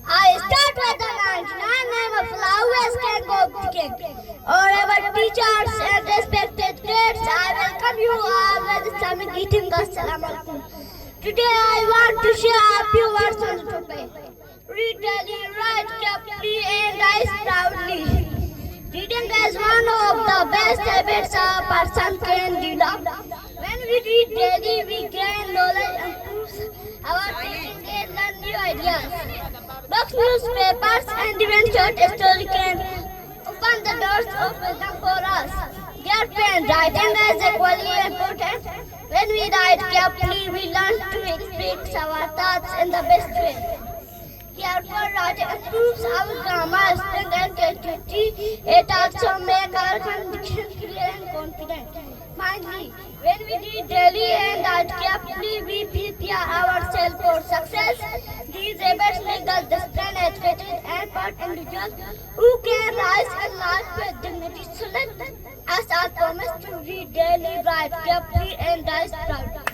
I start with the 99 name of flowers can go begin. Honorable teachers and respected guests, I welcome you all with Islamic greeting. Assalamu alaikum. Today I want to share a few words on the topic. Read daily, write carefully, and write proudly. Reading is one of the best habits a person can develop. When we read daily, we gain knowledge, improves our thinking, and learn new ideas. Books, newspapers, and even short stories can open the doors of wisdom for us. Dear friends, writing is equally important. When we write carefully, we learn to express our thoughts in the best way. Careful writing improves our grammar, strength, and creativity. It also makes our conviction clear and confident. Finally, when we read daily and write carefully, we prepare ourselves for success. These habits make us disciplined, educated, and proud individuals who can rise in life with dignity. So let us promise to read daily, write carefully, and rise proud.